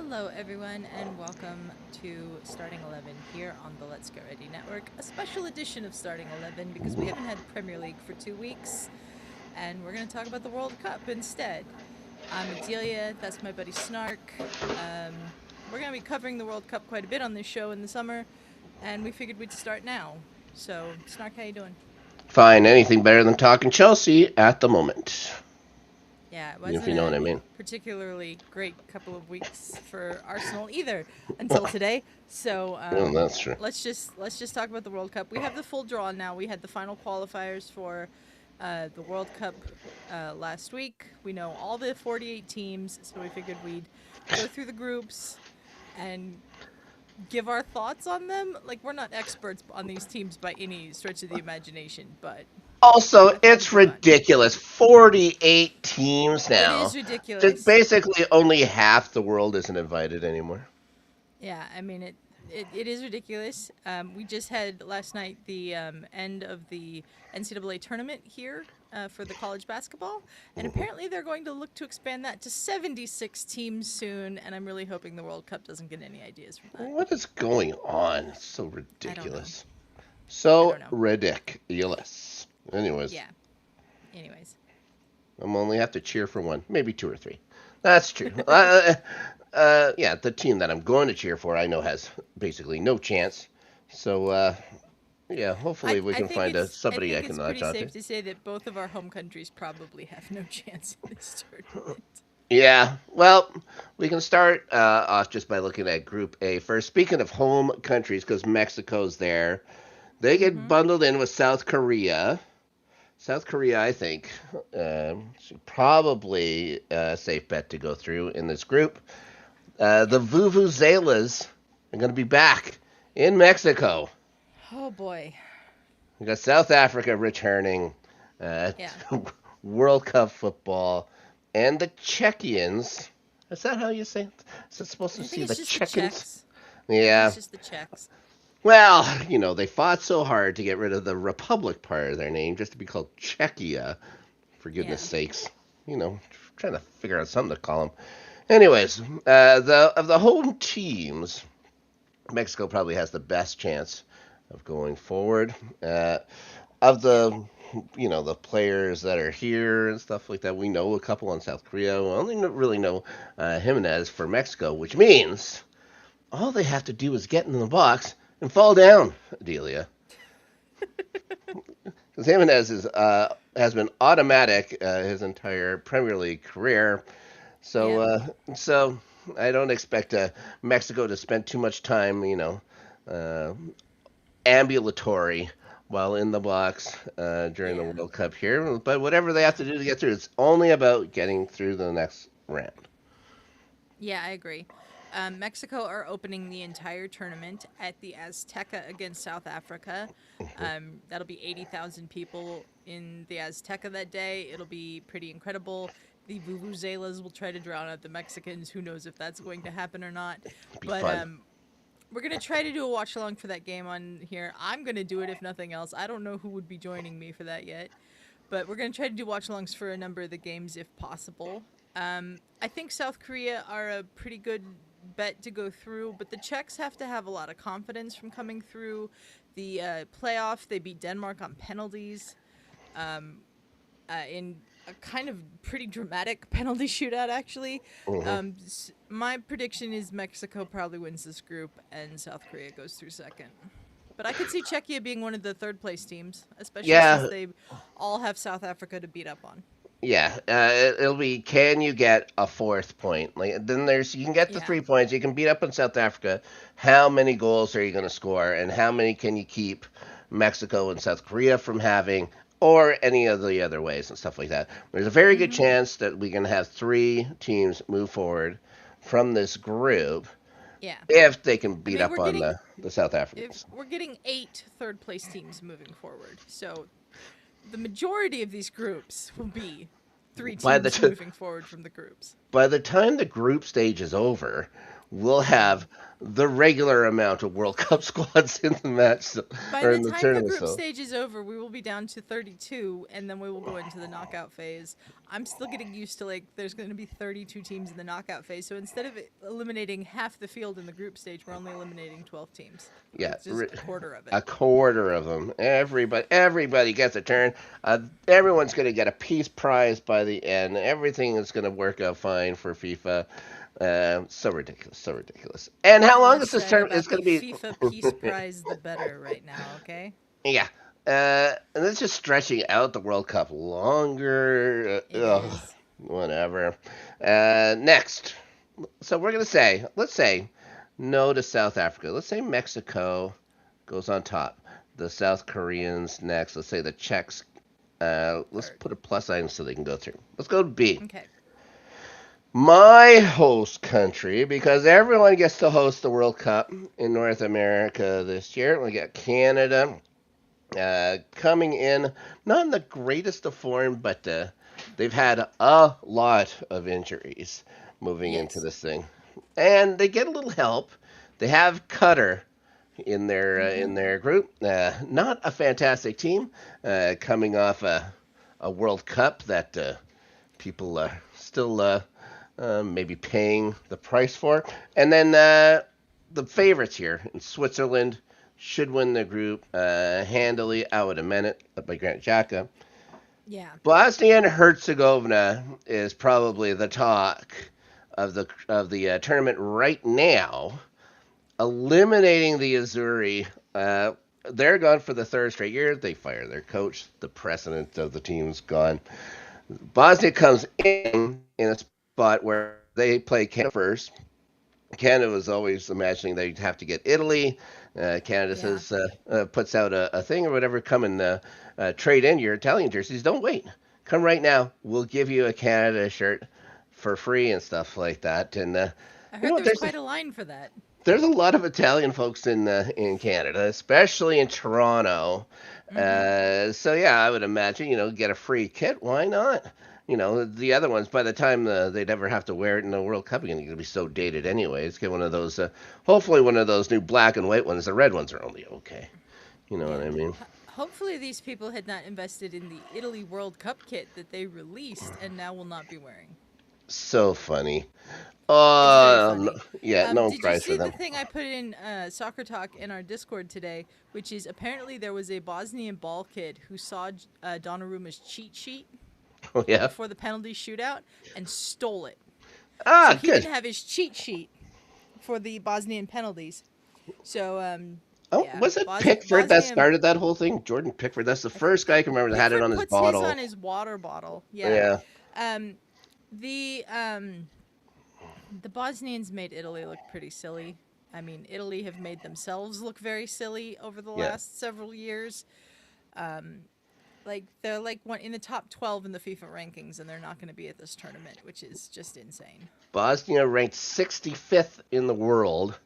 Hello, everyone, and welcome to Starting 11 here on the Let's Get Ready Network. A special edition of Starting 11 because we haven't had Premier League for 2 weeks, and we're going to talk about the World Cup instead. I'm Adelia, that's my buddy Snark. We're going to be covering the World Cup quite a bit on this show in the summer, and we figured we'd start now. So, Snark, how you doing? Fine, anything better than talking Chelsea at the moment, Yeah, it if wasn't you know what a I mean. particularly great couple of weeks for Arsenal either until today. So Well, that's true. let's just talk about the World Cup. We have the full draw now. We had the final qualifiers for the World Cup last week. We know all the 48 teams, so we figured we'd go through the groups and give our thoughts on them. Like we're not experts on these teams by any stretch of the imagination, but Also, I thought it'd it's be fun. ridiculous. 48 teams It is now. Just ridiculous. basically only half the world isn't invited anymore. Yeah, I mean it is ridiculous. We just had last night the end of the NCAA tournament here for the college basketball, and apparently they're going to look to expand that to 76 teams soon. And I'm really hoping the World Cup doesn't get any ideas from that. What is going on? It's so I don't know. ridiculous. I don't So know. ridiculous. Anyways, Yeah. Anyways. I'm only have to cheer for one, maybe two or three. That's true. Yeah, the team that I'm going to cheer for, I know has basically no chance. So, yeah, hopefully we can find I somebody I think can it's latch pretty onto. safe to say that both of our home countries probably have no chance in this tournament. Yeah, well, we can start off just by looking at Group A first. Speaking of home countries, because Mexico's there, they get Mm-hmm. bundled in with South Korea. South Korea, I think, probably a safe bet to go through in this group. Yeah. The Vuvuzelas are going to be back in Mexico. Oh boy. We got South Africa returning, uh, Yeah. World Cup football, and the Czechians. Is that how you say it? Is it supposed to I think see the it's just the Czechins? checks. I think Yeah. it's just the checks. Well, they fought so hard to get rid of the Republic part of their name just to be called Czechia. For goodness Yeah. sakes. You know, trying to figure out something to call them. Anyways, of the home teams, Mexico probably has the best chance of going forward. Of Yeah. the players that are here and stuff like that, we know a couple on South Korea. We only really know Jimenez for Mexico, which means all they have to do is get in the box and fall down, Delia. Because Jimenez has been automatic his entire Premier League career. So, Yeah. so I don't expect Mexico to spend too much time, uh, ambulatory while in the box during the Yeah. World Cup here. But whatever they have to do to get through, it's only about getting through the next round. Yeah, I agree. Mexico are opening the entire tournament at the Azteca against South Africa. That'll be 80,000 people in the Azteca that day. It'll be pretty incredible. The Vuvuzelas will try to drown out the Mexicans. Who knows if that's going to happen or not? It'd be But fun. we're gonna try to do a watch along for that game on here. I'm gonna do it if nothing else. I don't know who would be joining me for that yet, but we're gonna try to do watch alongs for a number of the games if possible. I think South Korea are a pretty good bet to go through, but the Czechs have to have a lot of confidence from coming through the playoff. They beat Denmark on penalties in a kind of pretty dramatic penalty shootout, actually. Hmm. My prediction is Mexico probably wins this group and South Korea goes through second. But I could see Czechia being one of the third place teams, especially since Yeah, they all have South Africa to beat up on. yeah. It'll be can you get a fourth point? Like then there's you can get the Yeah. 3 points. You can beat up on South Africa. How many goals are you going to score, and how many can you keep Mexico and South Korea from having, or any of the other ways and stuff like that? There's a very good Mm-hmm. chance that we can have three teams move forward from this group Yeah. if they can I beat mean, up on the South if Africans. we're getting eight third place teams moving forward. So the majority of these groups will be three By teams the moving forward from the groups. by the time the group stage is over, we'll Yeah. have the regular amount of World Cup squads in the match By or the in the time the tournament. group So stage is over, we will be down to 32, and then we will go into the knockout phase. I'm still getting used to, like, there's going to be 32 teams in the knockout phase. So instead of eliminating half the field in the group stage, we're only eliminating 12 teams, or yeah, just a quarter of it. a quarter of them. Everybody gets a turn. Everyone's going to get a peace prize by the end. Everything is going to work out fine for FIFA. So ridiculous, so ridiculous. And how The long less is this said term? It's about going the to be. FIFA Peace Prize, the better right now, okay? Yeah. And it's just stretching out the World Cup longer. It is. Whatever. Next. So we're going to say, let's say, no to South Africa. Let's say Mexico goes on top. The South Koreans next. Let's say the Czechs. Let's Third. put a plus sign so they can go through. Let's go to B. Okay. My host country, because everyone gets to host the World Cup in North America this year. We got Canada, coming in, not in the greatest of form, but they've had a lot of injuries moving into Yes. this thing, and they get a little help. They have Qatar Mm-hmm. in their group. Not a fantastic team, coming off a World Cup that people are still maybe paying the price for. And then the favorites here in Switzerland should win the group handily. I would amend it by Grant Xhaka. Yeah. Bosnia and Herzegovina is probably the talk of the tournament right now, eliminating the Azzurri. They're gone for the third straight year. They fire their coach. The precedent of the team's gone. Bosnia comes in a spot where they play Canada first. Canada was always imagining they'd have to get Italy. Canada Yeah. says puts out a thing or whatever. Come and trade in your Italian jerseys. Don't wait. Come right now. We'll give you a Canada shirt for free and stuff like that. And I you heard know there what? was quite a line for that. There's a lot of Italian folks in Canada, especially in Toronto. Mm-hmm. So yeah, I would imagine get a free kit. Why not? The other ones by the time they'd ever have to wear it in the World Cup again, it'll be so dated anyways. Get one of those. Hopefully, one of those new black and white ones. The red ones are only okay. You know what Yeah. I mean? Hopefully, these people had not invested in the Italy World Cup kit that they released and now will not be wearing. So funny. It's very No, funny. yeah, no one Did you cries for see the them. thing I put in Soccer Talk in our Discord today, which is apparently there was a Bosnian ball kid who saw Donnarumma's cheat sheet Oh yeah. before the penalty shootout and stole it. So Ah, he good. didn't have his cheat sheet for the Bosnian penalties. So Oh, yeah, was it Pickford that Bosnia. started that whole thing? Jordan Pickford. That's the first guy I can remember that had it Pickford on his puts his on bottle. his water bottle. Yeah. Yeah. Um, the Bosnians made Italy look pretty silly. I mean, Italy have made themselves look very silly over the Yeah. last several years. Like they're like one in the top 12 in the FIFA rankings, and they're not going to be at this tournament, which is just insane. Bosnia ranked 65th in the world,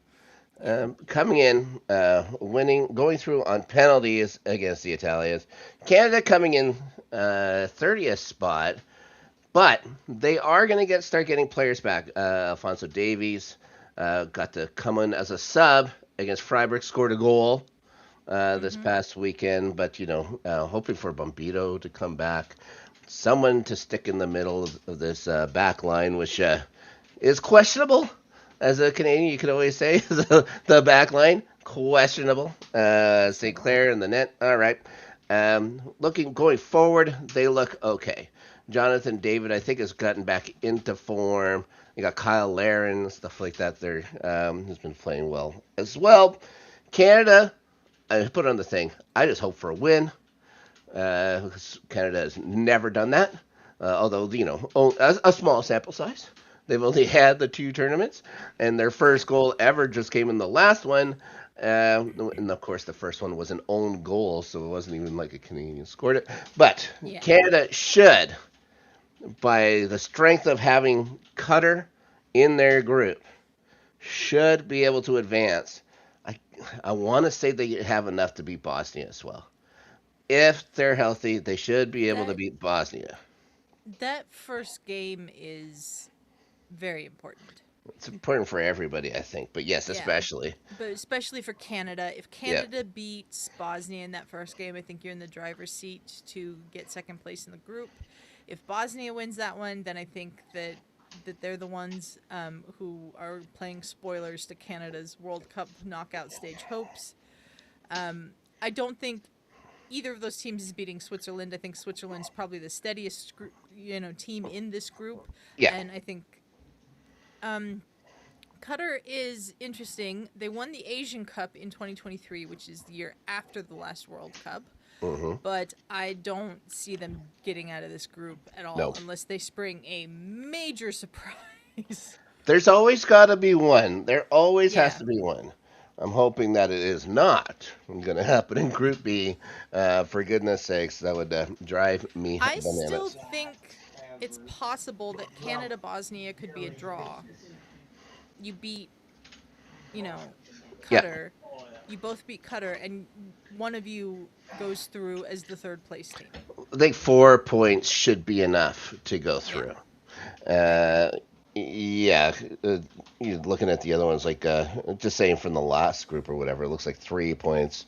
Yeah. coming in, winning, going through on penalties against the Italians. Canada coming in 30th spot, but they are going to start getting players back. Alfonso Davies got to come in as a sub against Freiburg, scored a goal this Mm-hmm. past weekend, but hoping for Bombito to come back, someone to stick in the middle of this back line, which is questionable. As a Canadian, you could always say the back line questionable. St. Questionable. Clair in the net. All right. Looking going forward, they look okay. Jonathan David, I think, has gotten back into form. You got Kyle Laren, stuff like that. There, has been playing well as well. Canada, I put on the thing. I just hope for a win. Canada has never done that, although a small sample size. They've only had the two tournaments, and their Yeah. first goal ever just came in the last one. And of course, the first one was an own goal, so it wasn't even like a Canadian scored it. But Yeah. Canada should, by the strength of having Qatar in their group, should be able to advance. I I want to say they have enough to beat Bosnia as well. If they're healthy, they should be able to That beat Bosnia. that first game is very important. It's important for everybody, I think. But yes, Yeah, especially. but especially for Canada. If Yeah. Canada beats Bosnia in that first game, I think you're in the driver's seat to get second place in the group. If Bosnia wins that one, then I think that they're the ones who are playing spoilers to Canada's World Cup knockout stage hopes. I don't think either of those teams is beating Switzerland. I think Switzerland's probably the steadiest team in this group, Yeah. and I think um, Qatar is interesting. They won the Asian Cup in 2023, which is the year after the last World Cup. Hmm. But I don't see them getting out of this group at No. all unless they spring a major surprise. There's always got to be one. There always has Yeah. to be one. I'm hoping that it is not going to happen in Group B. For goodness sakes, that would drive me I still bananas. think it's possible that Canada Bosnia could be a draw. You beat, you know, Yeah, Qatar. You both beat Qatar, and one of you goes through as the third place team. I think 4 points should be enough to go Yeah, through. I agree. Uh, yeah, uh, you're looking at the other ones, like just saying from the last group or whatever, it looks like 3 points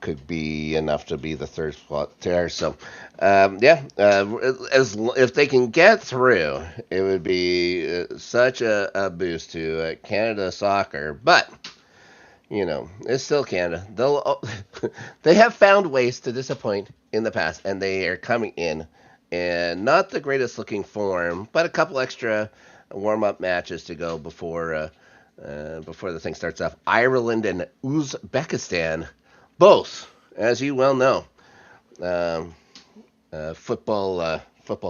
could be enough to be the third spot there. So, yeah, as if they can get through, it would be such a boost to Canada soccer. But it's still Canada. They have found ways to disappoint in the past, and they are coming in, and not the greatest looking form, but a couple extra warm up matches to go before the thing starts off. Ireland and Uzbekistan, both, as you well know, um, football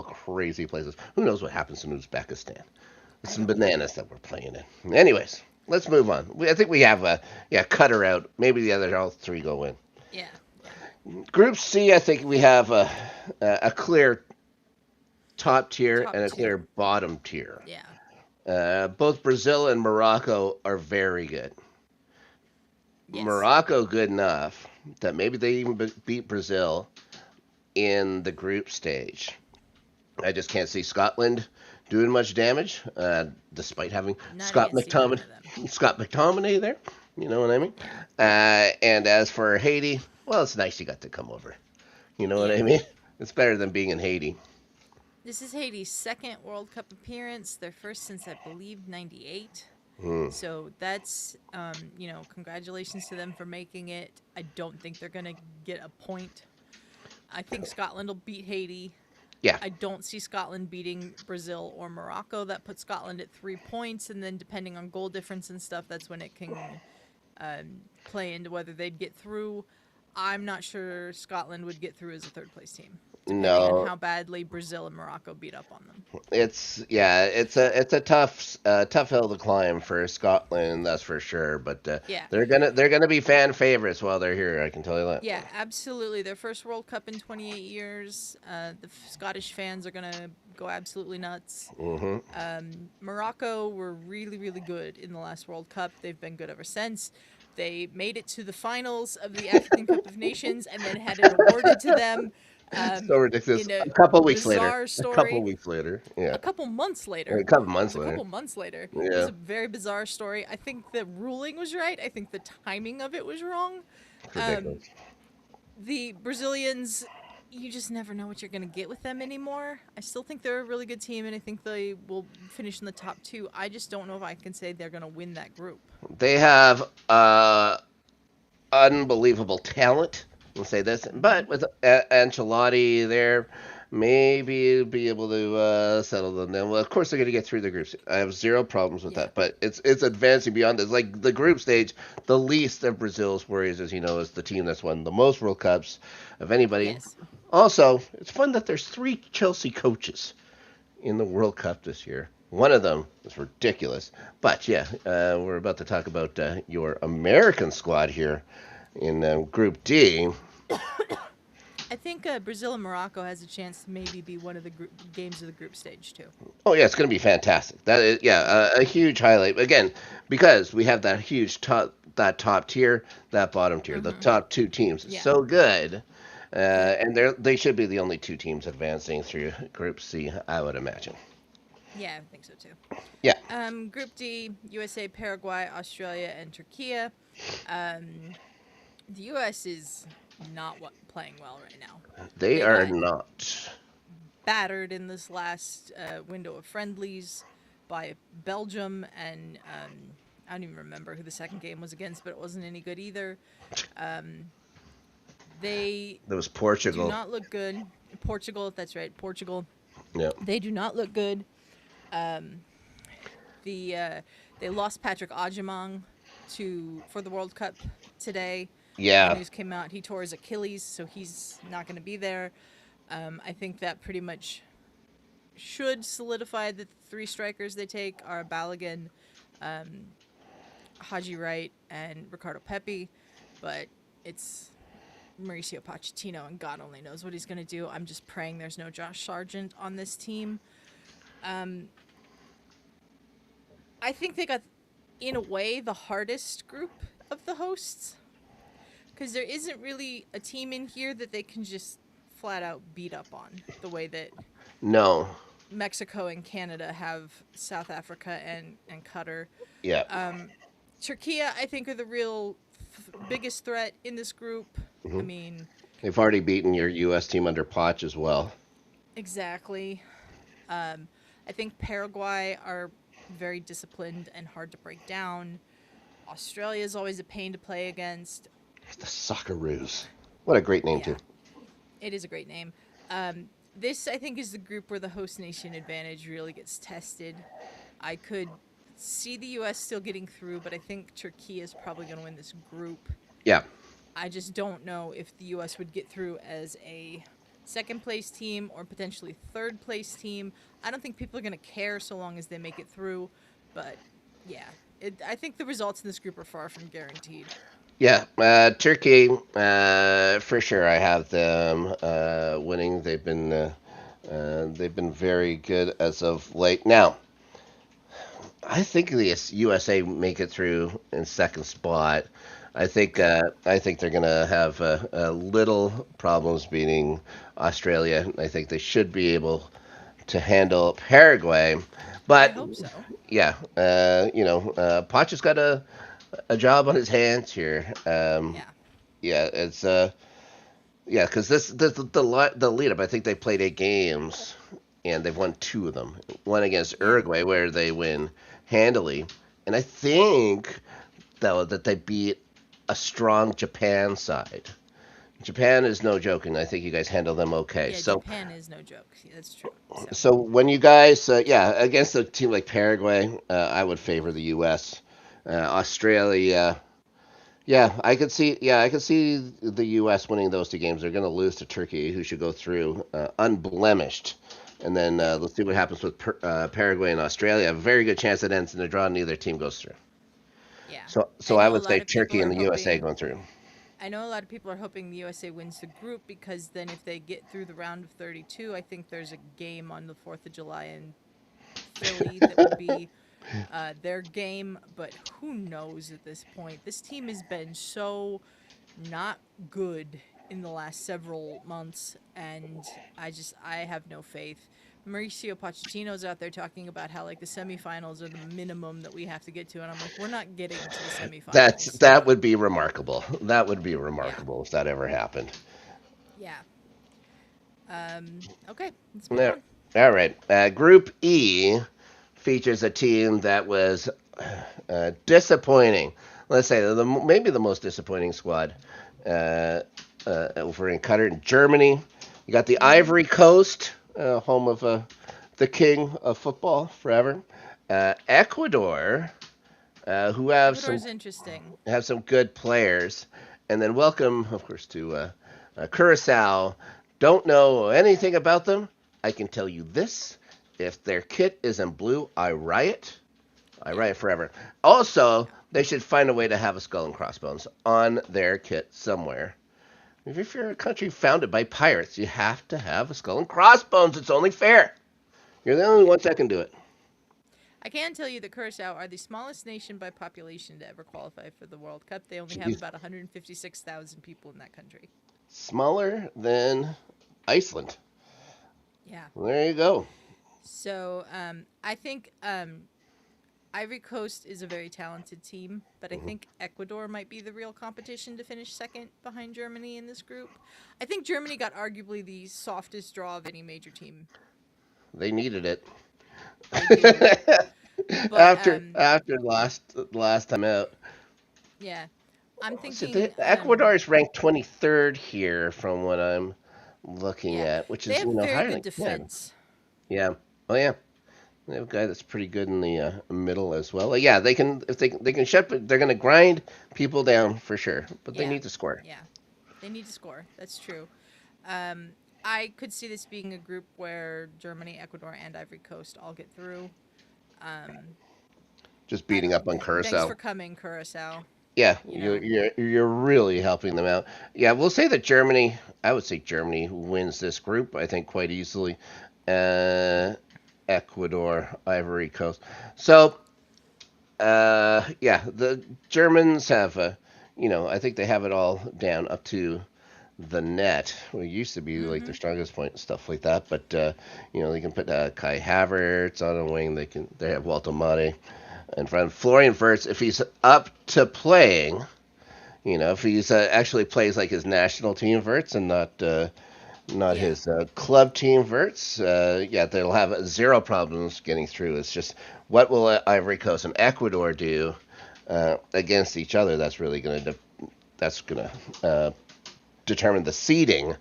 crazy places. Who knows what happens in Uzbekistan? I Some don't know. bananas that we're playing in. Anyways, let's move on. I think we have a cutter out. Maybe the other all three go in. Yeah, yeah. Group C, I think we have a clear top tier Top and a clear two. bottom tier. Yeah. Both Brazil and Morocco are very good. Yes. Morocco good enough that maybe they even beat Brazil in the group stage. I just can't see Scotland doing much damage, despite having Not Scott against either McTominay, one of them. Scott McTominay there. You know what I mean? Yeah. And as for Haiti, well, it's nice you got to come over. You know what I Yeah. mean? It's better than being in Haiti. This is Haiti's second World Cup appearance. Their first since I believe '98. Mm. So that's congratulations to them for making it. I don't think they're gonna get a point. I think Scotland will beat Haiti. Yeah. I don't see Scotland beating Brazil or Morocco. That puts Scotland at 3 points, and then depending on goal difference and stuff, that's when it can play into whether they'd get through. I'm not sure Scotland would get through as a third place team, depending on No, how badly Brazil and Morocco beat up on them. it's a tough hill to climb for Scotland, that's for sure. But Yeah, they're gonna be fan favorites while they're here. I can tell you that. yeah, absolutely. Their first World Cup in 28 years. The Scottish fans are gonna go absolutely nuts. Hmm. Morocco were really, really good in the last World Cup. They've been good ever since. They made it to the finals of the African Cup of Nations and then had it awarded to them So ridiculous. in a A couple weeks later. bizarre A couple story. weeks later. Yeah. A couple months A later. couple It months was a later. couple months later. It was Yeah. a very bizarre story. I think the ruling was right. I think the timing of it was wrong. Um, Ridiculous. the Brazilians, you just never know what you're going to get with them anymore. I still think they're a really good team, and I think they will finish in the top two. I just don't know if I can say they're going to win that group. They have unbelievable talent. We'll say this, Hmm. but with Ancelotti there, maybe be able to settle them down. Well, of course they're going to get through the groups. I have zero problems with Yeah. that. But it's advancing beyond this. Like the group stage, the least of Brazil's worries, as you know, is the team that's won the most World Cups of anybody. Yes. Also, it's fun that there's three Chelsea coaches in the World Cup this year. One of them is ridiculous. But yeah, we're about to talk about your American squad here in Group D. I think Brazil and Morocco has a chance to maybe be one of the games of the group stage too. Oh yeah, it's going to be fantastic. That is, Yeah. yeah, a huge highlight again because we have that top tier, that bottom tier, the Hmm. top two teams. It's Yeah. so good, Yeah. and they should be the only two teams advancing through Group C, I would imagine. Yeah, I think so too. Yeah, Group D: USA, Paraguay, Australia, and Turkey. Um, the U.S. is not playing well right now. they They are got not. battered in this last window of friendlies by Belgium, and I don't even remember who the second game was against, but it wasn't any good either. Um, they That was do Portugal. not look good. Portugal, that's right, Portugal. Yeah. They do not look good. Um, the They lost Patrick Ajimong to for the World Cup today. The Yeah. news came out he tore his Achilles, so he's not going to be there. I think that pretty much should solidify that the three strikers they take are Balogun, um, Haji Wright, and Ricardo Pepi, but it's Mauricio Pochettino, and God only knows what he's going to do. I'm just praying there's no Josh Sargent on this team. Um, I think they got, in a way, the hardest group of the hosts because there isn't really a team in here that they can just flat out beat up on the way that No. Mexico and Canada have South Africa and Qatar. Yeah. Um, Turkey, I think, are the real biggest threat in this group. I Hmm. mean, They've already beaten your U.S. team under Potch as well. exactly. Um, I think Paraguay are very disciplined and hard to break down. Australia is always a pain to play against. The Socceroos. What a great name, too. Yeah, it is a great name. This, I think, is the group where the host nation advantage really gets tested. I could see the U.S. still getting through, but I think Turkey is probably going to win this group. Yeah. I just don't know if the U.S. would get through as a second place team or potentially third place team. I don't think people are going to care so long as they make it through, but yeah, I think the results in this group are far from guaranteed. Yeah. Turkey, for sure, I have them winning. They've been very good as of late. Now, I think the USA make it through in second spot. Yeah. I think they're gonna have a little problems beating Australia. I think they should be able to handle Paraguay, I but hope so. yeah, Poch has got a job on his hands here. Yeah. Yeah, it's yeah, because the lead up. I think they played 8 games and they've won two of them. One against Yeah. Uruguay where they win handily, and I think though that they beat a strong Japan side. Japan is no joking. I think you guys handle them okay. Yeah, So Japan is no joke. Yeah, that's true. So, so when you guys yeah against a team like Paraguay, I would favor the U.S. Australia. Yeah, I could see the U.S. winning those 2 games. They're going to lose to Turkey, who should go through unblemished, and then yeah. let's see what happens with Paraguay and Australia. A very good chance it ends in a draw. Neither team goes through. Yeah. So I I know a would say lot of people Turkey are and the USA hoping going through. I know a lot of people are hoping the USA wins the group because then if they get through the round of 32, I think there's a game on the 4th of July in Philly that would be their game, but who knows at this point? This team has been so not good in the last several months, and I have no faith. Mauricio Pochettino's out there talking about how like the semifinals are the minimum that we have to get to, and I'm like, we're not getting to the semifinals. That would be remarkable. That would be Yeah, remarkable if that ever happened. yeah. Okay, let's move Yeah. on. All right. Group E features a team that was disappointing. Let's say maybe the most disappointing squad over in Qatar and Germany. You got the Mm-hmm. Ivory Coast, home of the king of football forever. Ecuador, who Ecuador's interesting. have some good players, and then welcome, of course, to Curacao. Don't know anything about them. I can tell you this: if their kit is in blue, I riot. I Yeah, riot forever. Also, yeah. they should find a way to have a skull and crossbones on their kit somewhere. If you're a country founded by pirates, you have to have a skull and crossbones. It's only fair. You're the only ones that can do it. I can tell you that Curacao are the smallest nation by population to ever qualify for the World Cup. They only have Jeez. about 156,000 people in that country. Smaller than Iceland. Yeah. There you go. So I think Ivory Coast is a very talented team, but I Hmm. think Ecuador might be the real competition to finish second behind Germany in this group. I think Germany got arguably the softest draw of any major team. They needed it. They do. But After last time out. yeah, I'm So thinking Ecuador is ranked 23rd here from what I'm looking yeah, at, which they is have very higher good than Canada. defense. Yeah. Oh yeah. They have a guy that's pretty good in the middle as well. Yeah, they can if they can shut, but they're going to grind people down for sure. But they Yeah. need to score. Yeah. They need to score. That's true. Um, I could see this being a group where Germany, Ecuador, and Ivory Coast all get through. Um, Just I beating up on thanks Curacao. for coming, Curacao. Yeah, You you're know. you're you're really helping them out. Yeah, we'll say that Germany. I would say Germany wins this group. I think quite easily. Uh, Ecuador, Ivory Coast. So, yeah, the Germans have, I think they have it all down up to the net. Well, it used to be like Mm-hmm. their strongest point and stuff like that. But they can put Kai Havertz on a wing. They have Walter Mate in front. Florian Wirtz, if he's up to playing, if he's actually plays like his national team Wirtz and not Yeah. his club team Wirtz, yeah, they'll have zero problems getting through. It's just what will Ivory Coast and Ecuador do against each other? That's gonna determine the seeding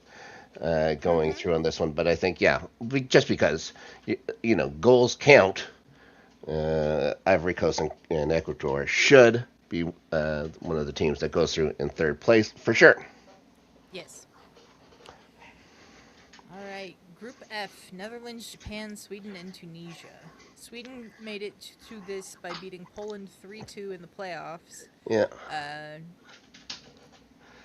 going Mm-hmm. through on this one. But I think, yeah, just because goals count, Ivory Coast and Ecuador should be one of the teams that goes through in third place for sure. Yes. All right. Group F: Netherlands, Japan, Sweden, and Tunisia. Sweden made it to this by beating Poland 3-2 in the playoffs. Yeah, Uh,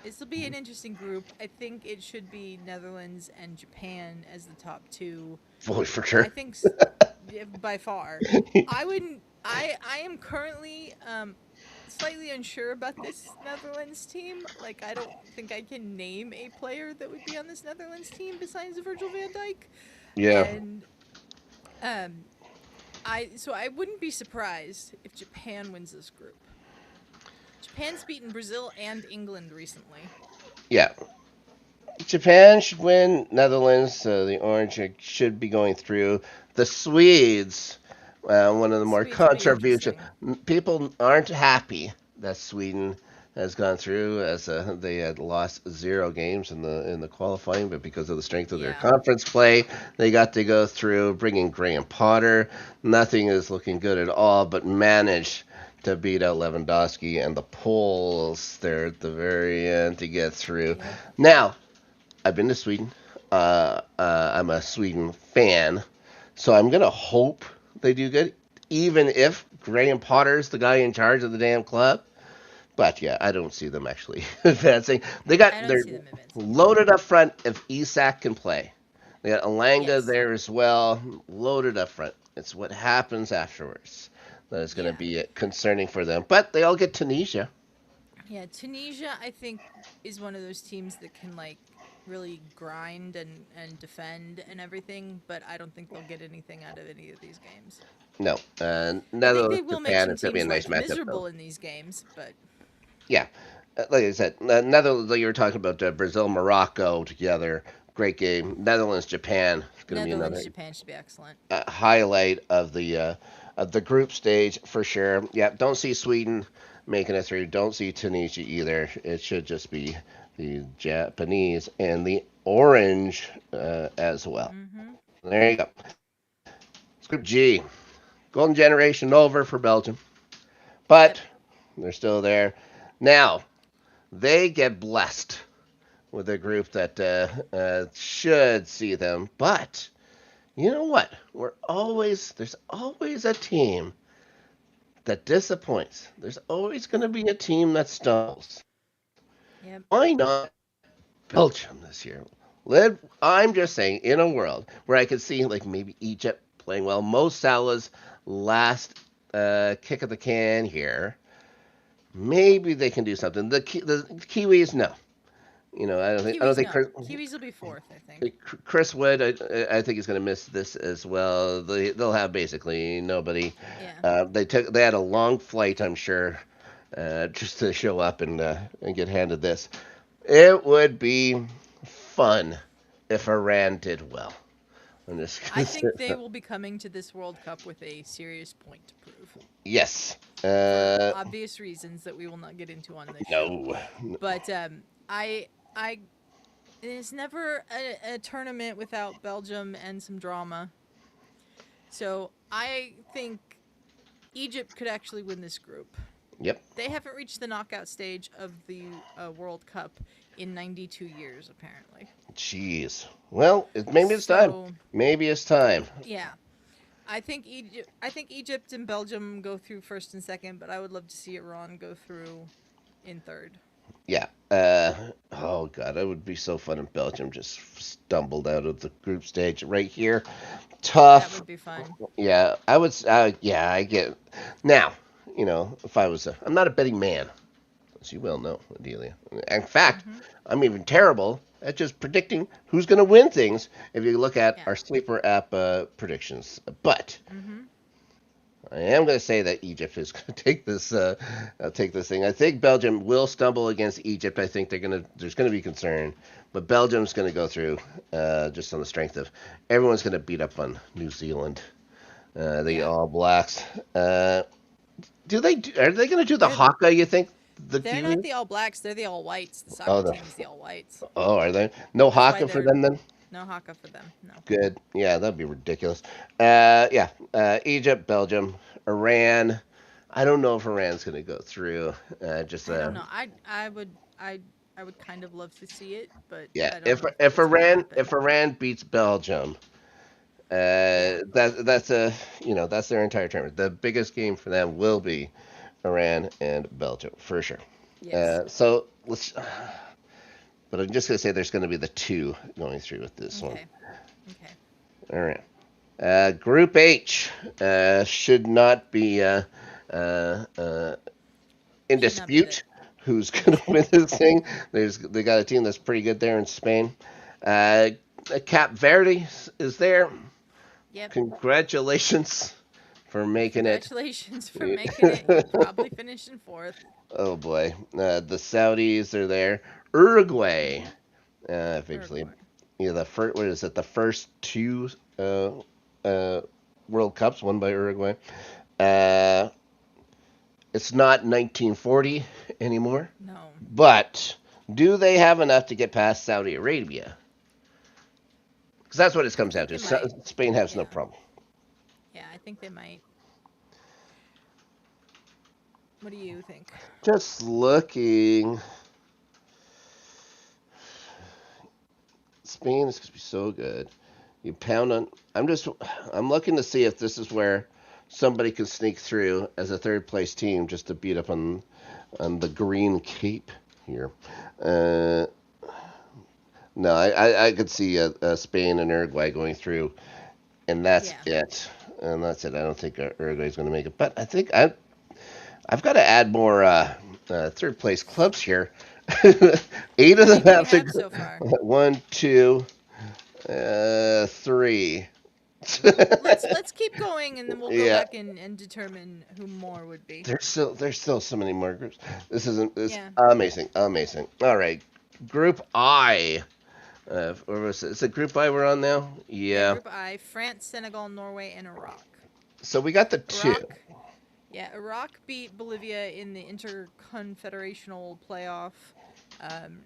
this will be an interesting group. I think it should be Netherlands and Japan as the top two. fully for I sure. think yeah, by far. I wouldn't. I am currently slightly unsure about this Netherlands team. Like, I don't think I can name a player that would be on this Netherlands team besides Virgil van Dijk. Yeah. And um, I wouldn't be surprised if Japan wins this group. Japan's beaten Brazil and England recently. Yeah, Japan should win. Netherlands, the Orange should be going through. The Swedes, one of the more Swedes will be controversial. interesting. People aren't happy that Sweden has gone through, as they had lost zero games in the qualifying, but because of the strength of their Yeah. conference play, they got to go through. Bringing Graham Potter, nothing is looking good at all, but managed to beat out Lewandowski and the Poles there at the very end to get through. Yep. Now, I've been to Sweden. I'm a Sweden fan, so I'm gonna hope they do good, even if Graham Potter's the guy in charge of the damn club. But yeah, I don't see them actually advancing. I don't They're see them advancing either. loaded up front if Isak can play. They got Alanga Yes. there as well, loaded up front. It's what happens afterwards that is going to Yeah. be concerning for them. But they all get Tunisia. Yeah, Tunisia I think is one of those teams that can like really grind and defend and everything, but I don't think they'll get anything out of any of these games. No, I think Netherlands, they will make Japan some is going to be a teams nice life matchup though. miserable in these games, but Yeah, like I said, Netherlands. Like you were talking about Brazil, Morocco together. Great game. Netherlands, Japan is going to be Netherlands, another Japan should be excellent. highlight of the group stage for sure. Yeah, don't see Sweden making it through. Don't see Tunisia either. It should just be the Japanese and the Orange as well. Mhm. There you go. It's Group G. Golden generation over for Belgium, Yep. but they're still there. Now they get blessed with a group that should see them, but you know what? There's always a team that disappoints. There's always going to be a team that stumbles. Yep. Why not Belgium this year? I'm just saying, in a world where I could see like maybe Egypt playing well, Mo Salah's last kick of the can here, maybe they can do something. The Kiwis, no. I don't Kiwis, think no. Kiwis will be fourth, I think. Chris Wood. I think he's going to miss this as well. They'll have basically nobody. Yeah. They had a long flight, I'm sure, just to show up and get handed this. It would be fun if Iran did well. I'm just I gonna say think they will be coming to this World Cup with a serious point to prove. yes. For obvious reasons that we will not get into on this show. No. But I it's never a tournament without Belgium and some drama. So I think Egypt could actually win this group. Yep. They haven't reached the knockout stage of the World Cup in 92 years, apparently. Jeez. Well, maybe it's time. So Maybe it's time. yeah, I think Egypt and Belgium go through first and second, but I would love to see Iran go through in third. Yeah. Oh god, it would be so fun if Belgium just stumbled out of the group stage right here. That Tough. would be fun. Yeah, I would. Yeah, I get. Now, if I was, I'm not a betting man, as you well know, Adelia. In fact, Hmm. I'm even terrible at just predicting who's going to win things. If you look at Yeah. our sleeper app predictions, but Hmm. I am going to say that Egypt is going to take this thing. I think Belgium will stumble against Egypt. I think there's going to be concern, but Belgium's going to go through just on the strength of everyone's going to beat up on New Zealand, the Yeah. All Blacks. Are they going to do the They're haka? You think the they're not Kiwis? the All Blacks. They're the All Whites. The Oh, soccer team is the All Whites. are they? No That's why haka for they're them then? no haka for them. No. Good. Yeah, that'd be ridiculous. Yeah. Egypt, Belgium, Iran. I don't know if Iran's going to go through. Just I don't know. I would kind of love to see it, but yeah. I don't If know if if it's going to Iran happen. if Iran beats Belgium, Yeah. that's their entire tournament. The biggest game for them will be Iran and Belgium for sure. Yes. So let's. But I'm just going to say there's going to be the two going through with this one. Okay. Okay. All right. Group H should not be in Should not be the dispute. Who's going to win this thing? They got a team that's pretty good there in Spain. Uh, Cap Verde is there. Yep. Congratulations for making it. Congratulations for making it. You'll probably finish in fourth. Oh boy, the Saudis are there. Uruguay, Hmm. obviously, Uruguay. the first. What is it? The first two uh, World Cups won by Uruguay. Uh, it's not 1940 anymore, No. but do they have enough to get past Saudi Arabia? Because that's what it I comes down think to. they might. Spain has no Yeah. problem. Yeah, I think they might. What do you think? Just looking, Spain is going to be so good. You pound on. I'm looking to see if this is where somebody can sneak through as a third place team just to beat up on the Green Cape here. Uh, no, I could see Spain and Uruguay going through, and that's Yeah. it. And that's it. I don't think Uruguay's going to make it, but I think I've got to add more third place clubs here. 8 How of them many do we have to have go. so far? 1, 2, 3. Let's keep going, and then we'll go Yeah, back and determine who more would be. there's still so many more groups. This Yeah. amazing, amazing. All right, Group I. Or was it? Is it Group I we're on now? Yeah. Yeah. Group I: France, Senegal, Norway, and Iraq. So we got the two. Iraq. Yeah, Iraq beat Bolivia in the interconfederational playoff,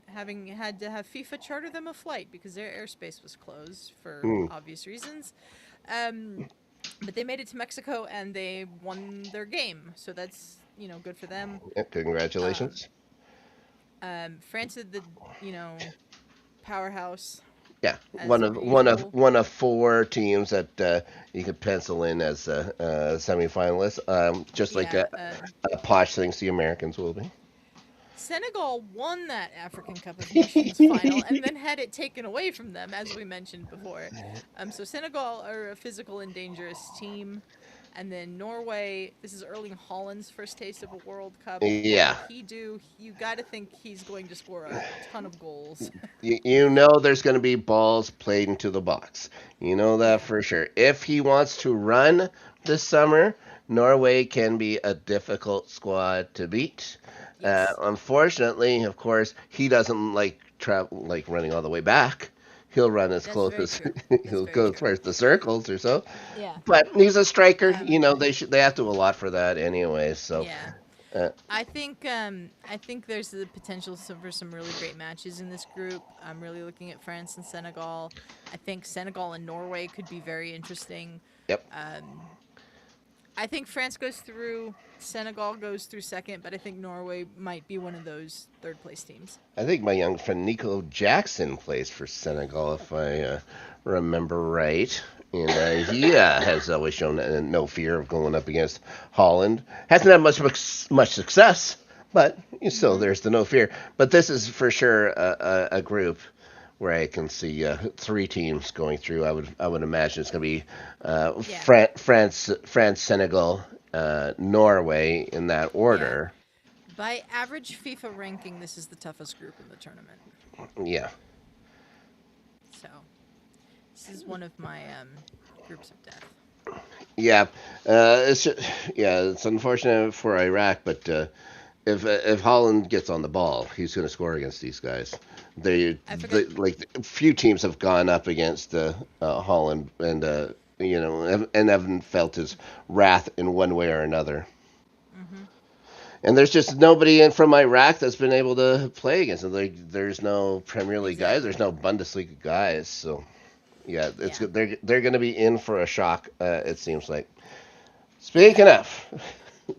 having had to have FIFA charter them a flight because their airspace was closed for Hmm. obvious reasons. Um, but they made it to Mexico and they won their game, so that's good for them. Yeah, Um, congratulations. France is the you know powerhouse Yeah, as per usual. one of four teams that you could pencil in as semifinalists. Just like Yeah, Posh thinks the Americans will be. Senegal won that African Cup of Nations final and then had it taken away from them, as we mentioned before. So Senegal are a physical and dangerous team. And then Norway, this is Erling Haaland's first taste of a World Cup. What Yeah. will he do? You got to think he's going to score a ton of goals. You know there's going to be balls played into the box. You know that Yeah. for sure. If he wants to run this summer, Norway can be a difficult squad to beat. Yes. Unfortunately, of course, he doesn't like travel like running all the way back. He'll run as That's close very as true. That's he'll very go as true. far as the circles or so. Yeah. But he's a striker. You Um, know they have to do a lot for that anyway. So yeah. uh, I think there's the potential for some really great matches in this group. I'm really looking at France and Senegal. I think Senegal and Norway could be very interesting. yep. Um, I think France goes through, Senegal goes through second, but I think Norway might be one of those third place teams. I think my young friend Nico Jackson plays for Senegal, if I remember right. And he has always shown no fear of going up against Holland. Hasn't had much success, but still Mm-hmm. there's the no fear. But this is for sure a group where I can see three teams going through. I would imagine it's going to be Yeah, France, Senegal, Norway in that yeah. order. By average FIFA ranking, this is the toughest group in the tournament. Yeah. So this is one of my groups of death. Yeah, it's unfortunate for Iraq, but if Holland gets on the ball, he's going to score against these guys. I forgot. Like few teams have gone up against Holland, and and haven't felt his wrath in one way or another. Mm-hmm. And there's just nobody in from Iraq that's been able to play against them. Like there's no Premier League guys, there's Exactly. no Bundesliga guys, so yeah, Yeah. they're going to be in for a shock. It seems like. Speaking of,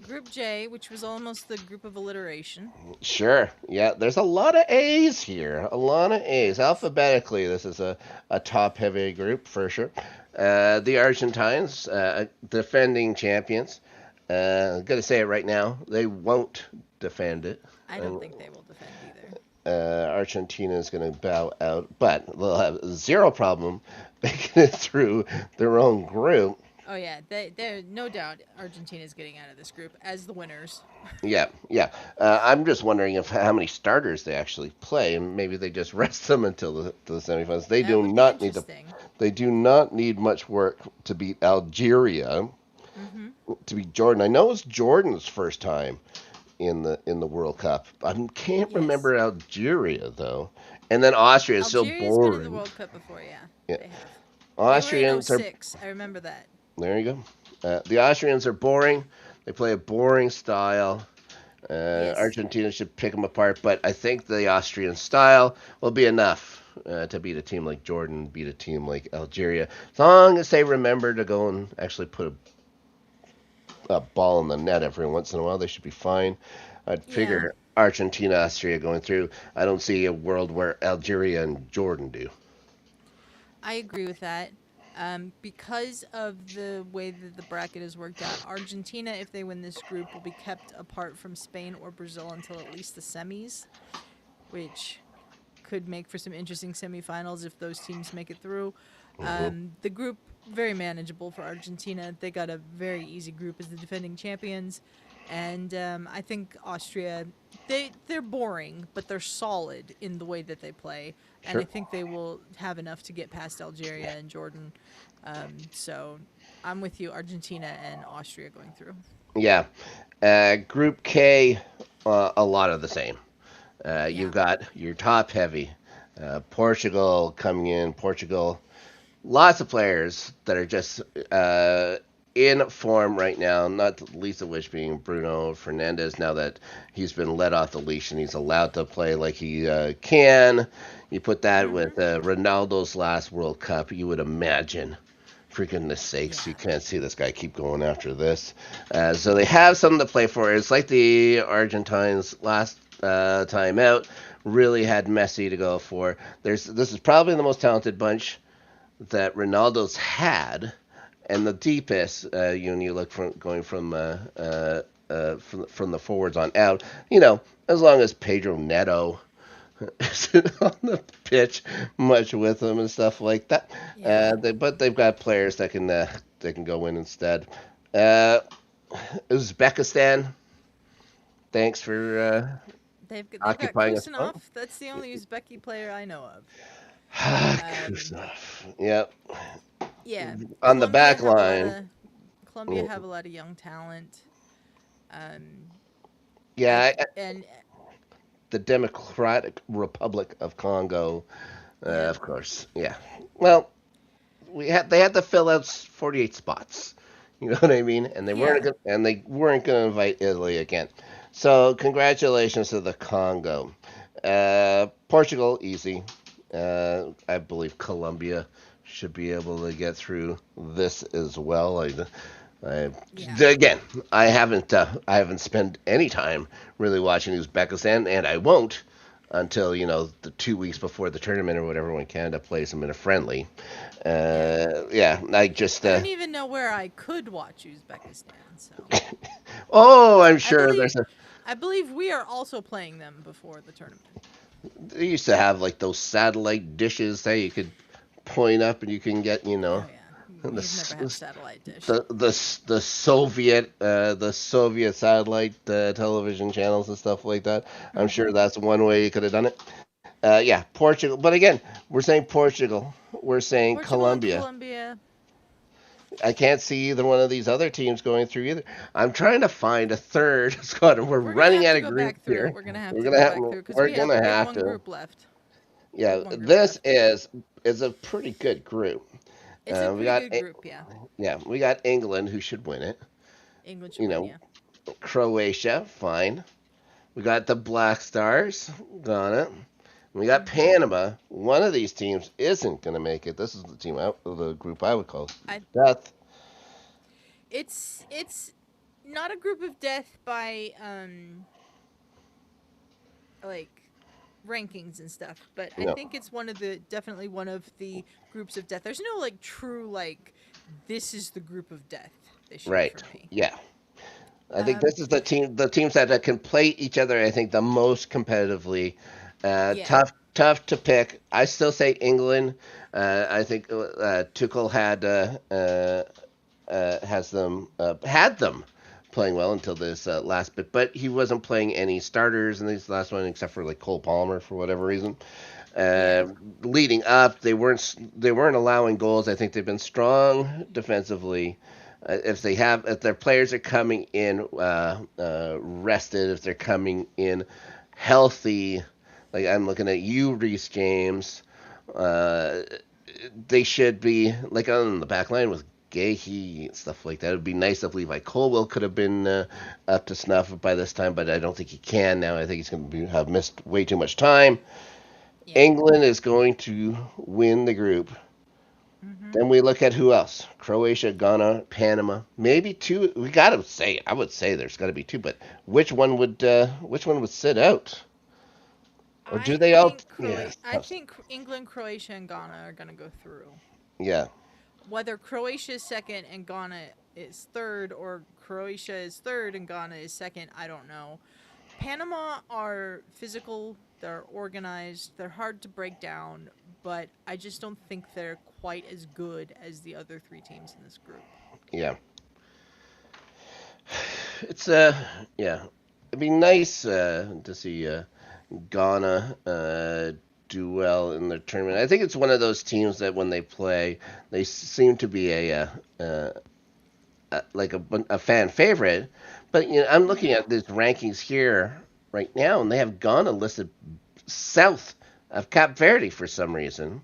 Group J, which was almost the group of alliteration. sure, yeah, there's a lot of A's here, a lot of There A's. is. Alphabetically, this is a top heavy group for sure. The Argentines, defending champions. I'm gonna say it right now, they won't defend it. I don't And, think they will defend either. Argentina is going to bow out, but they'll have zero problem making it through their own group. Oh yeah, they're no doubt Argentina's getting out of this group as the winners. Yeah, yeah. I'm just wondering if how many starters they actually play, and maybe they just rest them until the semifinals. They That do would be not need to. interesting. They do not need much work to beat Algeria, Mm-hmm. to beat Jordan. I know it's Jordan's first time in the World Cup. I can't Yes. remember Algeria though. And then Austria is so Algeria's been in the boring. World Cup before, yeah. Yeah, They have. They were in Austrians are. '06. I remember that. There you go. The Austrians are boring. They play a boring style. Yes. Argentina should pick them apart, but I think the Austrian style will be enough to beat a team like Jordan, beat a team like Algeria. As long as they remember to go and actually put a ball in the net every once in a while, they should be fine. I'd Yeah. figure Argentina, Austria going through. I don't see a world where Algeria and Jordan do. I agree with that. Because of the way that the bracket is worked out, Argentina, if they win this group, will be kept apart from Spain or Brazil until at least the semis, which could make for some interesting semifinals if those teams make it through. Hmm. The group very manageable for Argentina. They got a very easy group as the defending champions, and I think Austria they're boring, but they're solid in the way that they play, and I Sure. think they will have enough to get past Algeria and Jordan. So I'm with you, Argentina and Austria going through. Yeah. Group K, a lot of the same. You've Yeah. got your top heavy. Portugal coming in. Portugal, lots of players that are just in form right now, not the least of which being Bruno Fernandes, now that he's been let off the leash and he's allowed to play like he can. You put that Mm-hmm. with Ronaldo's last World Cup, you would imagine. For goodness sakes, you Yeah. can't see this guy keep going after this. So they have something to play for. It's like the Argentines last time out really had Messi to go for. This is probably the most talented bunch that Ronaldo's had, and the deepest. When you look from going from the forwards on out, as long as Pedro Neto isn't on the pitch much with them and stuff like that. Yeah. But they've got players that can go in instead. Uh, Uzbekistan. Thanks for They've got occupying a spot. Kusanov. That's the only Uzbeki player I know of. Um, Kusnov. Yep. yeah, On the back line. Colombia have a lot of young talent. I Yeah, and the Democratic Republic of Congo, yeah, of course. Yeah. Well, they had to fill out 48 spots. You know what I mean? yeah, And they weren't going to invite Italy again. So congratulations to the Congo. Portugal easy. I believe Colombia should be able to get through this as well. I yeah. again, I haven't spent any time really watching Uzbekistan, and I won't until the 2 weeks before the tournament or whatever when Canada plays them in a friendly. Yeah. Yeah, I just I don't even know where I could watch Uzbekistan. So oh, I'm I sure believe, there's a I believe we are also playing them before the tournament. they used to have like those satellite dishes that you could point up and you can get Oh yeah, the we've never had a satellite dish. the Soviet satellite television channels and stuff like that. I'm Mm-hmm. sure that's one way you could have done it. Yeah, Portugal. But again, we're saying Portugal. We're saying Portugal and Colombia. Colombia. I can't see either one of these other teams going through either. I'm trying to find a third squad, and we're We're gonna running have out to of go group back through. here. We're gonna have We're to gonna go have back through because we're gonna we have have one to. group left. We have Yeah, one group this left. is a pretty good group. It's a We pretty got good group. Yeah, we got England who should win it. England should You win. know, Yeah. Croatia, fine. We got the Black Stars, got it. We got Mm-hmm. Panama. One of these teams isn't going to make it. This is the the group I would call I death. it's not a group of death by like rankings and stuff, but I No, think it's definitely one of the groups of death. There's no like true like this is the group of death this year right? for me. Yeah, I think Um this is the teams that can play each other. I think the most competitively. yeah. Tough to pick. I still say England. I think Tuchel has them had them playing well until this last bit, but he wasn't playing any starters in these last one except for like Cole Palmer for whatever reason. Yeah. Uh, Leading up, they weren't allowing goals. I think they've been strong defensively. If their players are coming in rested, if they're coming in healthy, like I'm looking at you, Reese James, uh, they should be like on the back line with Gahey and stuff like that. It would be nice if Levi Colwell could have been up to snuff by this time, but I don't think he can now. I think he's going to have missed way too much time. Yeah. England is going to win the group. Mhm. Then we look at who else: Croatia, Ghana, Panama. Maybe two. We got to say. I would say there's got to be two, but which one would sit out? Or do they all? Yeah, I tough. think England, Croatia and Ghana are going to go through. Yeah, Whether Croatia is second and Ghana is third or Croatia is third and Ghana is second, I don't know. Panama are physical, they're organized, they're hard to break down, but I just don't think they're quite as good as the other three teams in this group. yeah. It's yeah. It'd be nice to see Ghana do well in the tournament. I think it's one of those teams that when they play, they seem to be like a fan favorite. But I'm looking Mhm. at these rankings here right now, and they have Ghana listed south of Cap Verde for some reason.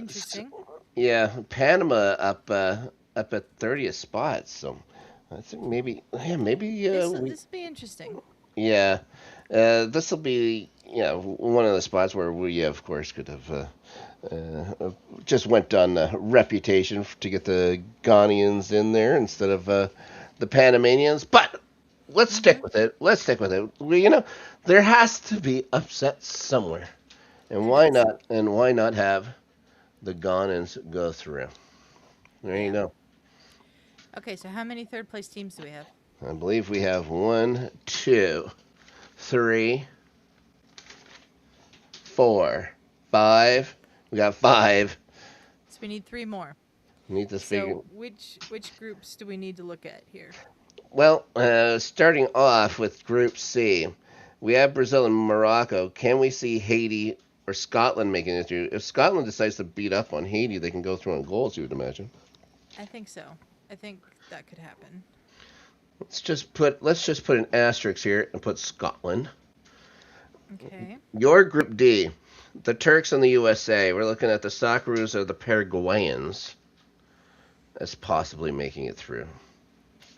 S- Interesting. Yeah, Panama up at 30th spot. So I think maybe we This will be interesting. yeah, this will be one of the spots where we of course could have just went on reputation to get the Ghanaians in there instead of the Panamanians. But let's stick Mhm. with it. Let's stick with it. There has to be upset somewhere, and There why does. not? And why not have the Ghanaians go through? There you Yeah. go. Okay, so how many third place teams do we have? I believe we have one, two, three, four, five. We got five. So we need three more. Need to figure. So which groups do we need to look at here? Well, starting off with Group C, we have Brazil and Morocco. Can we see Haiti or Scotland making it through? If Scotland decides to beat up on Haiti, they can go through on goals. You would imagine. I think so. I think that could happen. Let's just put an asterisk here and put Scotland. Okay. Your Group D, the Turks and the USA. We're looking at the Socceroos or the Paraguayans as possibly making it through.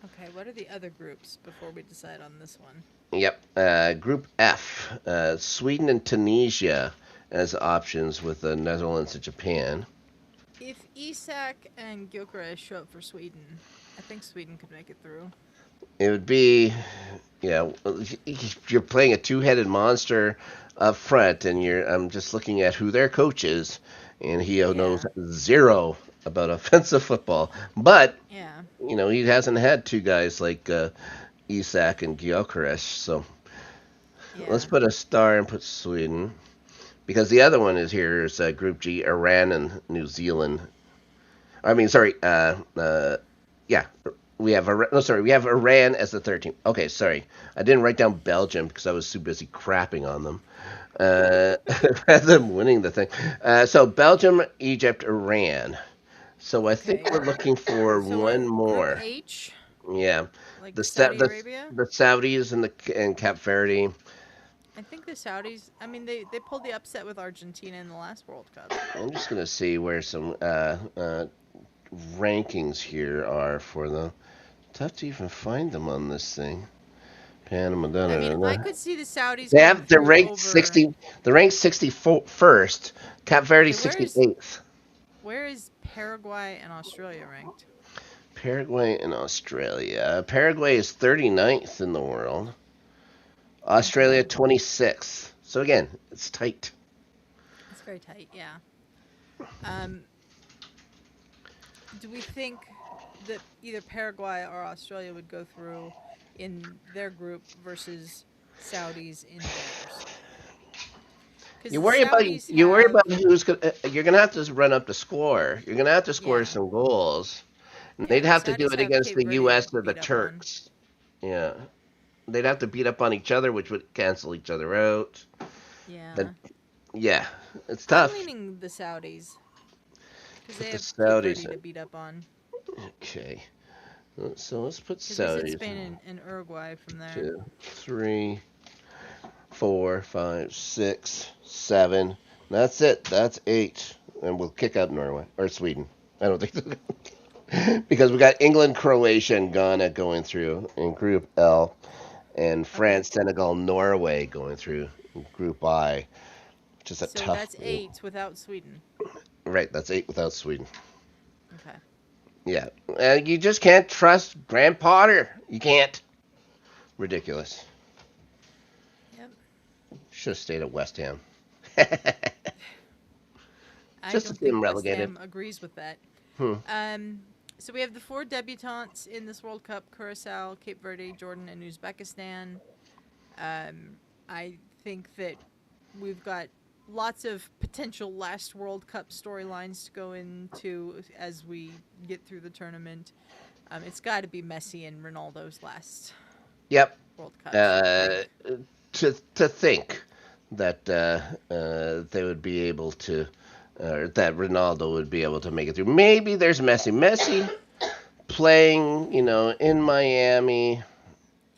Okay, what are the other groups before we decide on this one? Yep. Group F, Sweden and Tunisia as options with the Netherlands and Japan. If Isak and Gyökeres show up for Sweden, I think Sweden could make it through. It would be, yeah, you're playing a two-headed monster up front, and I'm just looking at who their coach is, and he knows Yeah. zero about offensive football. But Yeah. he hasn't had two guys like Isak and Gyökeres, so let's Yeah. put a star and put Sweden. Because the other one is here is Group G, Iran and New Zealand. I mean, sorry, yeah, we have we have Iran as the 13th. Okay, sorry, I didn't write down Belgium because I was too busy crapping on them rather than winning the thing. So Belgium, Egypt, Iran. So I think Okay. we're looking for So one Group more. H, Yeah, like the Sa- Saudi the Arabia. the Saudis and Cap Verde. I think the Saudis. I mean, they pulled the upset with Argentina in the last World Cup. I'm just gonna see where some rankings here are for them. Tough to even find them on this thing. Panama, da I da mean, da I da. could see the Saudis They going have they're through ranked over. 60. They're ranked 61st. Cap Verde Okay, 68th. where is Paraguay and Australia ranked? Paraguay and Australia. Paraguay is 39th in the world. Australia Okay, 26th. So again, it's tight. it's very tight. Yeah. Um, do we think that either Paraguay or Australia would go through in their group versus Saudis in theirs? Because You the worry about Saudis you worry have, about who's gonna. You're gonna have to run up the score. You're gonna have to score yeah, some goals, and yeah, they'd the have to do Saudis it have against Cape the Verde U.S. or the beat up on. Turks. Yeah, they'd have to beat up on each other, which would cancel each other out. Then Yeah, yeah, it's I'm tough. leaning the Saudis because Put they the have Cape Saudis Verde in. to beat up on. Okay, so let's put Because we said Saudis. Spain In. and Uruguay from there. 2, 3, 4, 5, 6, 7. That's it. That's 8, and we'll kick out Norway or Sweden. I don't think because we got England, Croatia, and Ghana going through in Group L, and Okay, France, Senegal, Norway going through in Group I, which is a so tough that's group. 8 without Sweden. Right, that's 8 without Sweden. Okay. Yeah, you just can't trust Grant Potter. You can't. Ridiculous. Yep. Should have stayed at West Ham. I Just to don't see him think West relegated. Ham agrees with that. Hmm. Um, so we have the 4 debutantes in this World Cup: Curacao, Cape Verde, Jordan, and Uzbekistan. Um, I think that we've got lots of potential last World Cup storylines to go into as we get through the tournament. It's got to be Messi and Ronaldo's last Yep. World Cups, you would Uh, think. to think that they would be able to, that Ronaldo would be able to make it through. Maybe there's Messi. Messi playing, in Miami.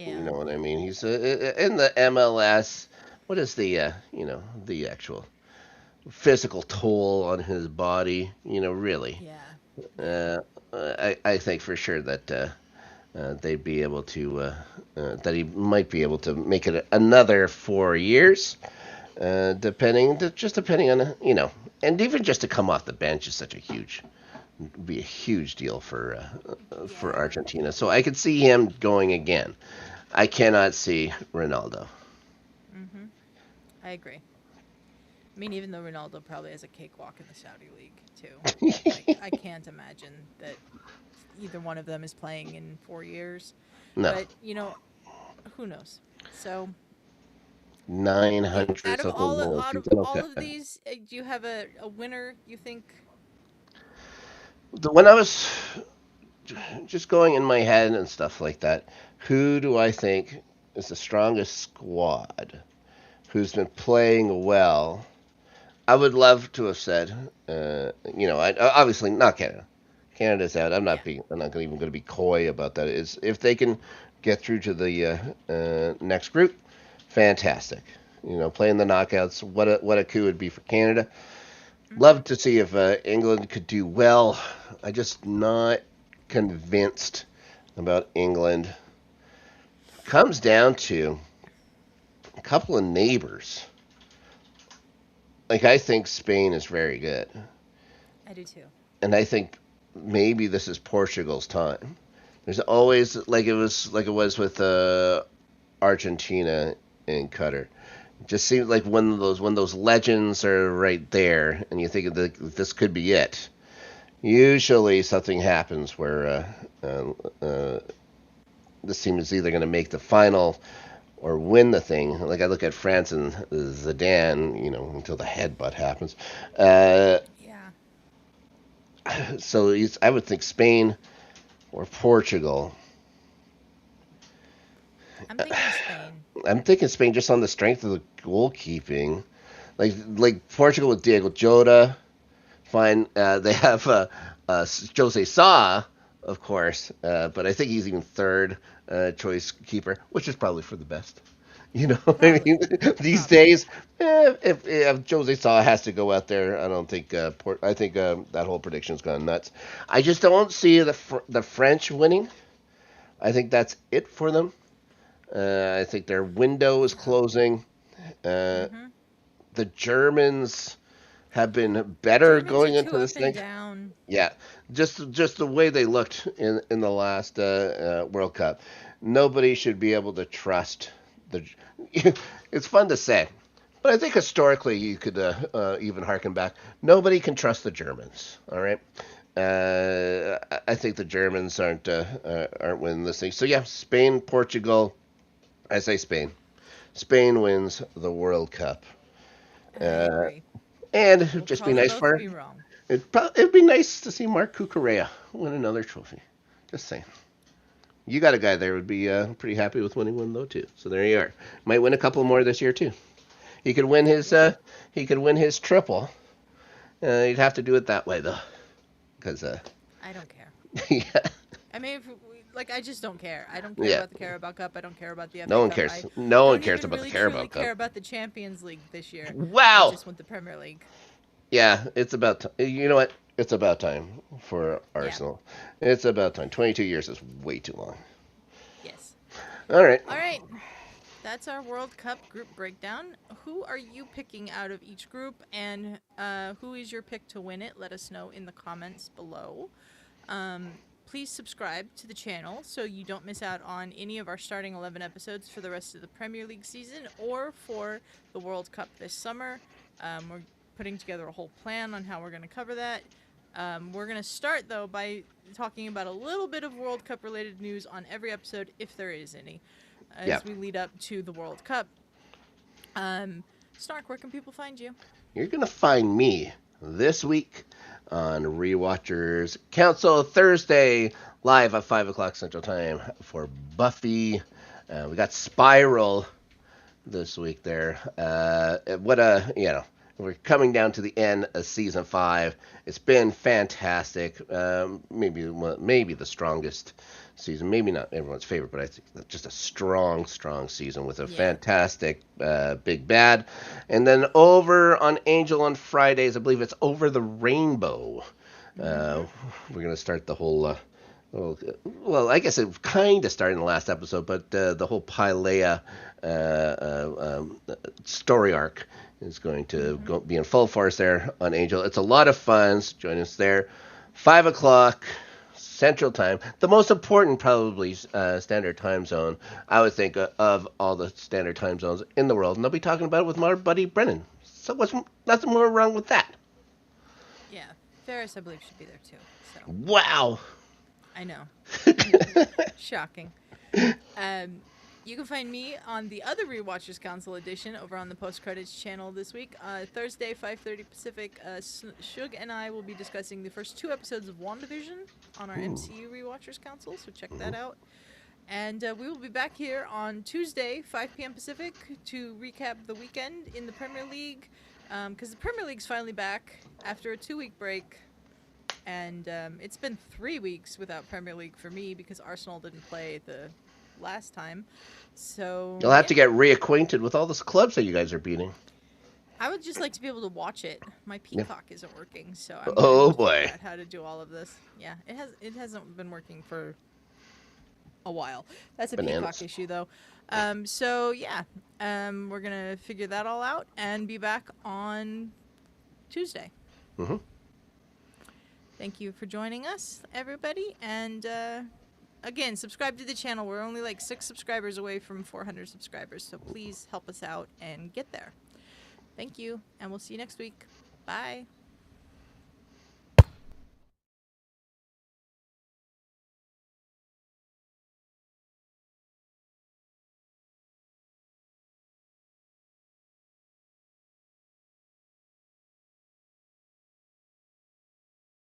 You Yeah, know what I mean? He's in the MLS. What is the actual physical toll on his body? Really. yeah, yeah. Uh, I think for sure that they'd be able to, that he might be able to make it another 4 years, just depending on, and even just to come off the bench is such a huge, be a huge deal for Yeah. Argentina. So I could see him going again. I cannot see Ronaldo. Mm-hmm. I agree. I mean, even though Ronaldo probably has a cakewalk in the Saudi league too, I can't imagine that either one of them is playing in 4 years. No, But who knows? So, nine if hundred something goals. out He's of an okay. all of these, do you have a winner you think? When I was just going in my head and stuff like that, who do I think is the strongest squad? Who's been playing well? I would love to have said, obviously not Canada. Canada's out. Yeah. I'm not even going to be coy about that. Is if they can get through to the next group, fantastic. Playing the knockouts, what a coup would be for Canada. Hmm. Love to see if England could do well. I just not convinced about England. Comes down to a couple of neighbors. Like I think Spain is very good, I do too. and I think maybe this is Portugal's time. There's always like it was with Argentina and Qatar. It just seems like when those legends are right there, and you think that this could be it. Usually something happens where this team is either going to make the final or win the thing. Like I look at France and Zidane, until the headbutt happens. Uh, Yeah. so I would think Spain or Portugal. I'm thinking Spain. I'm thinking Spain just on the strength of the goalkeeping. Like Portugal with Diego Jota, fine. They have Jose Sa, of course, but I think he's even third choice keeper, which is probably for the best. I Probably. mean, these Probably. days, if Jose Sa has to go out there, I don't think. I think that whole prediction's gone nuts. I just don't see the French winning. I think that's it for them. I think their window is Yeah. closing. Uh, Mm-hmm. the Germans have been better Germans are going too into up this and thing. down. Yeah, just the way they looked in the last World Cup. Nobody should be able to trust the. It's fun to say, but I think historically you could even harken back. Nobody can trust the Germans. All right. I think the Germans aren't winning this thing. So yeah, Spain, Portugal. I say Spain. Spain wins the World Cup. I Uh, agree. and it'd We'll just be probably nice both for be wrong. it'd be nice to see Mark Cucurella win another trophy. Just saying. You got a guy there would be pretty happy with winning one though too. So there you are. Might win a couple Yeah. more this year too. He could win his Yeah. he could win his triple. He'd have to do it that way though, because I don't care. yeah, I mean, if we, like, I just don't care. I don't care yeah. about the Carabao Cup. I don't care about the No FA one Cup. cares. I No one don't cares even about the really Carabao truly Cup. care about the Champions League this year. I Wow. just want the Premier League. Yeah, it's about you know what? It's about time for Yeah. Arsenal. It's about time. 22 years is way too long. Yes. All right. All right. That's our World Cup group breakdown. Who are you picking out of each group, and who is your pick to win it? Let us know in the comments below. Please subscribe to the channel so you don't miss out on any of our starting 11 episodes for the rest of the Premier League season or for the World Cup this summer. We're putting together a whole plan on how we're going to cover that. We're going to start, though, by talking about a little bit of World Cup related news on every episode, if there is any, Yeah. as we lead up to the World Cup. Snark, where can people find you? You're going to find me this week on Rewatchers Council Thursday, live at 5 o'clock Central Time for Buffy. We got Spiral this week there. We're coming down to the end of season 5. It's been fantastic. Maybe the strongest season. Maybe not everyone's favorite, but I think just a strong, strong season with a Yeah. fantastic big bad. And then over on Angel on Fridays, I believe it's Over the Rainbow. Uh, Mm-hmm. we're gonna start the whole. Well, I guess it kind of started in the last episode, but the whole Pylea story arc is going to Mm-hmm. be in full force there on Angel. It's a lot of fun. So join us there. 5 o'clock Central Time. The most important, probably, standard time zone, I would think, of all the standard time zones in the world. And I'll be talking about it with my buddy Brennan. So what's nothing more wrong with that. Yeah. Ferris, I believe, should be there too. So Wow. I know. Shocking. Um, You can find me on the other Rewatchers Council edition over on the Post Credits channel this week. Thursday, 5:30 Pacific, Shug and I will be discussing the first 2 episodes of WandaVision on our MCU Rewatchers Council, so check that out. And we will be back here on Tuesday, 5 p.m. Pacific, to recap the weekend in the Premier League, because the Premier League's finally back after a 2-week break. And it's been 3 weeks without Premier League for me because Arsenal didn't play the last time. So You'll have to get reacquainted with all those clubs that you guys are beating. I would just like to be able to watch it. My Peacock isn't working, so I'm Oh gonna boy, figure out how to do all of this. Yeah, it hasn't been working for a while. That's a Bananas. Peacock issue though. So yeah, we're gonna figure that all out and be back on Tuesday. Mm-hmm. Thank you for joining us, everybody, and again, subscribe to the channel. We're only like 6 subscribers away from 400 subscribers, so please help us out and get there. Thank you, and we'll see you next week. Bye.